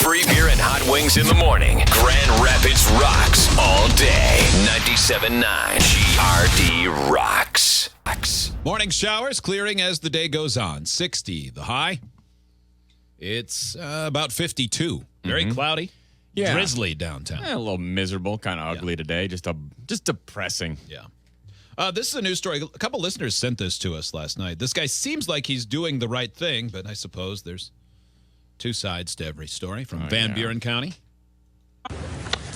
Free beer and hot wings in the morning. Grand Rapids rocks all day. 97.9 GRD rocks. Morning showers clearing as the day goes on. 60 the high. It's about 52. Very cloudy. Yeah. Drizzly downtown. A little miserable, kind of ugly today. Just depressing. Yeah. This is a news story. A couple listeners sent this to us last night. This guy seems like he's doing the right thing, but I suppose there's two sides to every story. From Van Buren County.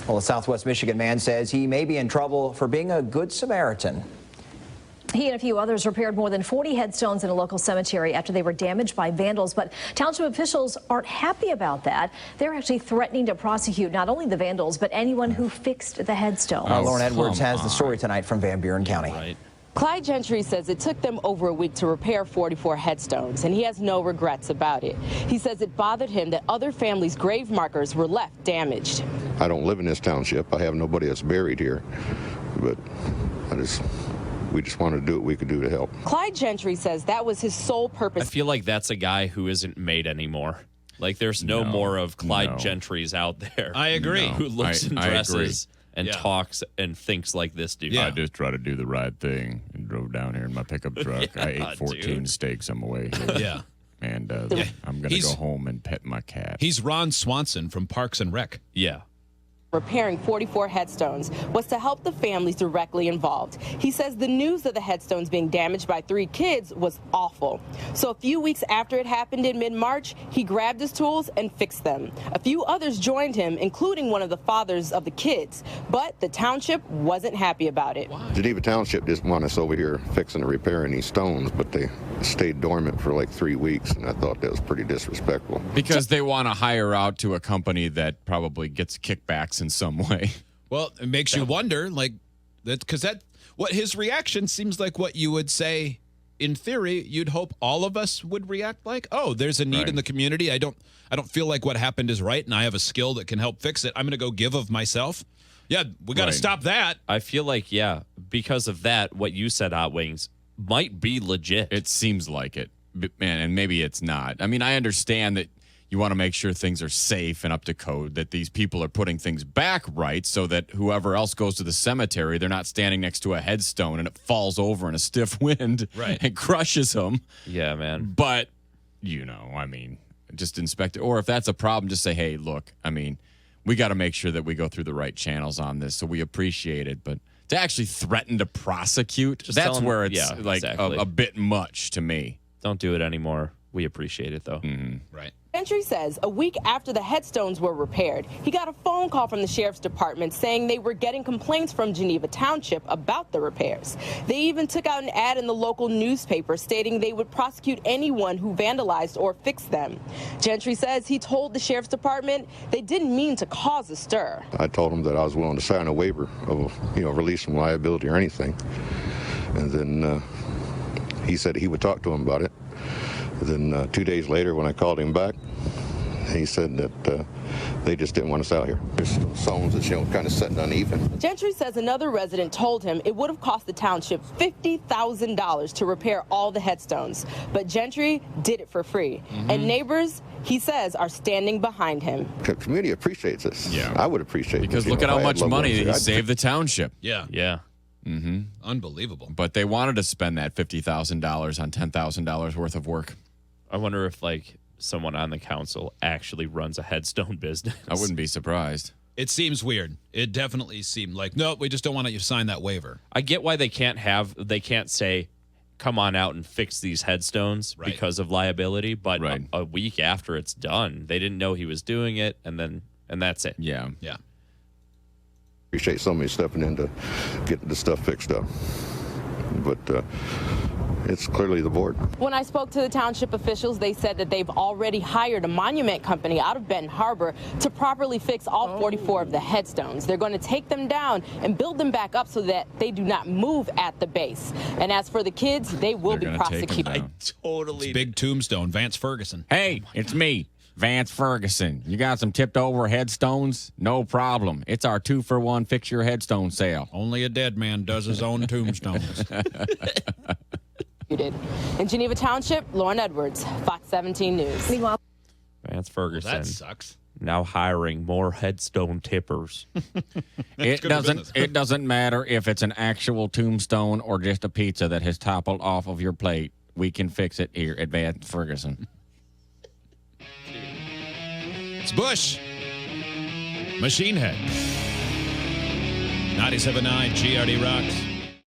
Well, a Southwest Michigan man says he may be in trouble for being a good Samaritan. He and a few others repaired more than 40 headstones in a local cemetery after they were damaged by vandals. But township officials aren't happy about that. They're actually threatening to prosecute not only the vandals, but anyone who fixed the headstones. Lauren Edwards has the story tonight from Van Buren County. Right. Clyde Gentry says it took them over a week to repair 44 headstones, and he has no regrets about it. He says it bothered him that other families' grave markers were left damaged. I don't live in this township. I have nobody that's buried here, but we just wanted to do what we could do to help. Clyde Gentry says that was his sole purpose. I feel like that's a guy who isn't made anymore. Like there's no more of Clyde Gentrys out there. I agree. Who looks in dresses and Yeah. talks and thinks like this dude. Yeah. I just tried to do the right thing and drove down here in my pickup truck. I ate 14 steaks on my way here. Yeah. And I'm going to go home and pet my cat. He's Ron Swanson from Parks and Rec. Yeah. Repairing 44 headstones was to help the families directly involved. He says the news of the headstones being damaged by 3 kids was awful. So a few weeks after it happened in mid-March, he grabbed his tools and fixed them. A few others joined him, including one of the fathers of the kids. But the township wasn't happy about it. Geneva Township just want us over here fixing and repairing these stones, but they stayed dormant for like 3 weeks, and I thought that was pretty disrespectful. Because they want to hire out to a company that probably gets kickbacks in some way. Well, it makes you wonder, like, because what his reaction seems like what you would say, in theory, you'd hope all of us would react like, oh, there's a need in the community. I don't feel like what happened is right, and I have a skill that can help fix it. I'm going to go give of myself. Yeah, we got to stop that. I feel like, because of that, what you said, Hot Wings, might be legit. It seems like it, man, and maybe it's not. I mean, I understand that you want to make sure things are safe and up to code, that these people are putting things back right so that whoever else goes to the cemetery, they're not standing next to a headstone and it falls over in a stiff wind and crushes them. Yeah, man. But, just inspect it. Or if that's a problem, just say, hey, look, we got to make sure that we go through the right channels on this, so we appreciate it. But to actually threaten to prosecute, that's where it's a bit much to me. Don't do it anymore. We appreciate it, though. Mm-hmm. Right. Gentry says a week after the headstones were repaired, he got a phone call from the sheriff's department saying they were getting complaints from Geneva Township about the repairs. They even took out an ad in the local newspaper stating they would prosecute anyone who vandalized or fixed them. Gentry says he told the sheriff's department they didn't mean to cause a stir. I told him that I was willing to sign a waiver of, release from liability or anything. And then he said he would talk to him about it. Then 2 days later, when I called him back, he said that they just didn't want us out here. There's stones that's, kind of setting uneven. Gentry says another resident told him it would have cost the township $50,000 to repair all the headstones. But Gentry did it for free. And neighbors, he says, are standing behind him. The community appreciates this. Yeah. I would appreciate it. Because look at how much money he saved the township. Yeah. Yeah. Mm-hmm. Unbelievable. But they wanted to spend that $50,000 on $10,000 worth of work. I wonder if, someone on the council actually runs a headstone business. I wouldn't be surprised. It seems weird. It definitely seemed like, no, we just don't want you to sign that waiver. I get why they can't say, come on out and fix these headstones because of liability, but a week after it's done, they didn't know he was doing it, and that's it. Yeah. Yeah. Appreciate somebody stepping in to get the stuff fixed up. But it's clearly the board. When I spoke to the township officials, they said that they've already hired a monument company out of Benton Harbor to properly fix all 44 of the headstones. They're going to take them down and build them back up so that they do not move at the base. And as for the kids, they will be prosecuted. It's big tombstone, Vance Ferguson. Hey, it's me, Vance Ferguson. You got some tipped over headstones? No problem. It's our 2-for-1 fix your headstone sale. Only a dead man does his own tombstones. In Geneva Township, Lauren Edwards, Fox 17 News. Meanwhile, Vance Ferguson. That sucks. Now hiring more headstone tippers. It doesn't matter if it's an actual tombstone or just a pizza that has toppled off of your plate. We can fix it here at Van Ferguson. It's Bush. Machine Head. 97.9 GRD Rocks.